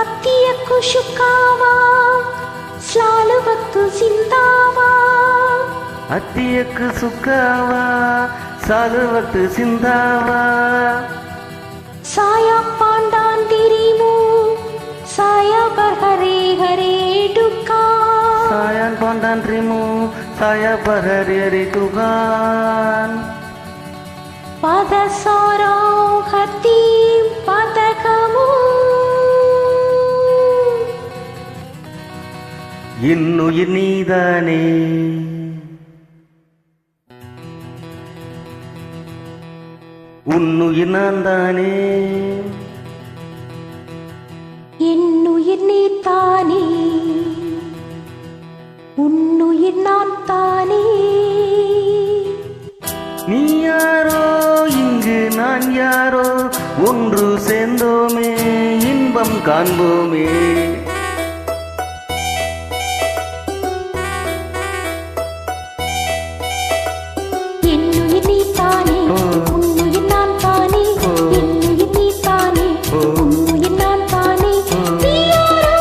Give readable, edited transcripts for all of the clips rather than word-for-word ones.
ಹತ್ತಿಯಕ್ಕೂ ಶುಕಾವ ಸ್ಲಾಲುವತ್ತು ಸಿಂದಾವ ಹತ್ತಿಯಕ್ಕೂ ಸುಖಾವ ಸಾಲುವತ್ತು ಸಿಂದಾವ ಸಾಯ ಪಾಂಡಾನ್ ತಿರಿಮು ಸಾಯ ಬರ್ಹರೆ ಹರೇ ಡುಕಾ sayan pandan rimu saya berhari-hari Tuhan pada sorong hati pada kamu இன்னுயிர் நீதானே உன்னுயிர் நான் தானே என்னுயிர் நீ தானே உன்னுயிர் நான் தானே நீ யாரோ இங்கு நான் யாரோ ஒன்று சேர்ந்தோமே இன்பம் காண்போமே என்னுயிர் நீ தானே உன்னுயிர் நான் தானே என்னுயிர் நீ தானே உன்னுயிர் நான் தானே நீ யாரோ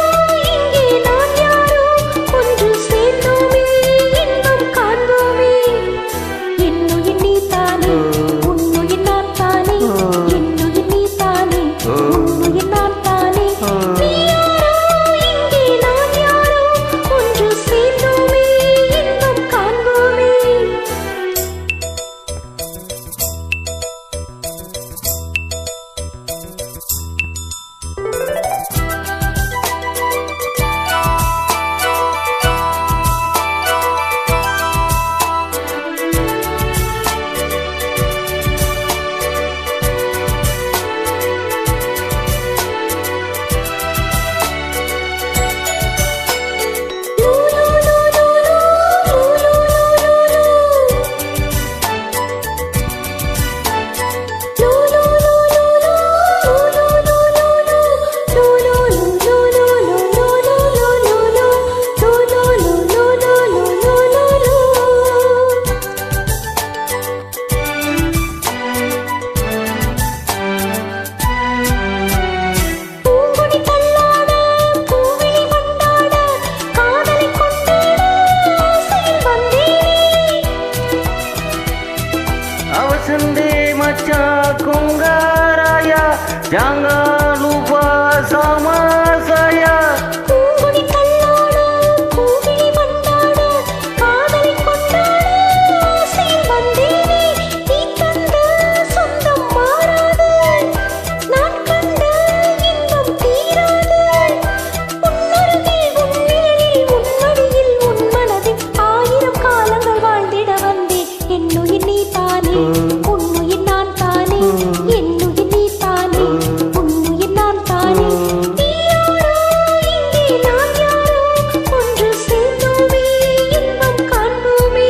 இங்கே நான் யாரோ ஒன்று சேர்ந்தோமே இன்பம் காண்போமே என்னுயிர் நீ தானே உன்னுயிர் நான் தானே என்னுயிர் நீ தானே உன்னுயிர் நான் தானே நீ யாரோ இங்கே நான் யாரோ ஒன்று சேர்ந்தோமே இன்பம் காண்போமே Sende maca Kungaraya jangan lupa sama saya Poongudi தள்ளாட பூவிழி வந்தாட காதலை கொண்டாட ஆசையில் வந்தேனே நீ தந்த சொந்தம் மாறாது நான் கண்ட இன்பம் தீராது உன்னருகில் உன் நிழலில் உன் மடியில் உன் மனதில் 1000 காலங்கள் வாழ்ந்திட வந்தேன் என்னுயிர் நீ தானே உன்னுயிர் நான் தானே என்னுயிர் நீ தானே உன்னுயிர் நான் தானே நீ யாரோ இங்கே நான் யாரோ ஒன்று சேர்ந்தோமே இன்பம் காண்போமே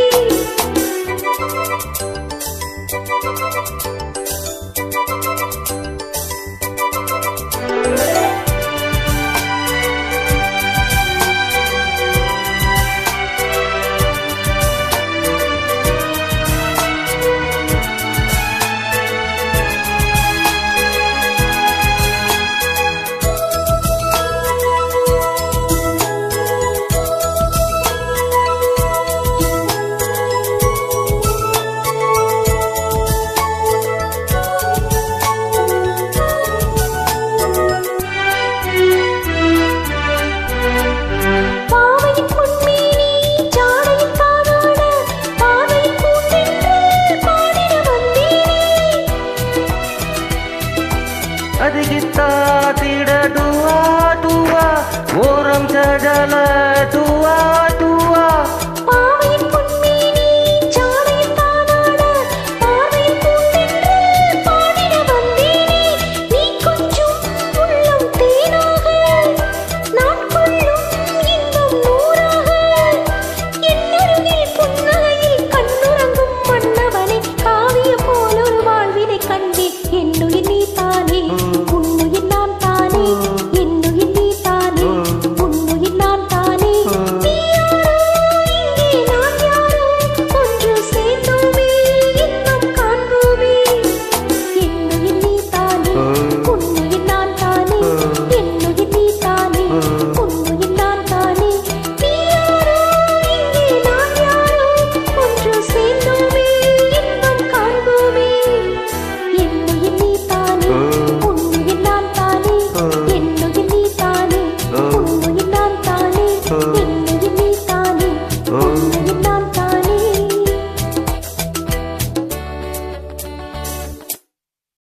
பாவையின் பொன்மேனி ஜாடையில் தானாட பாவையின் பூந்தென்று பாடிட வந்தேனே Adi kita tidak dua-dua orang sajalah dua-dua பாவை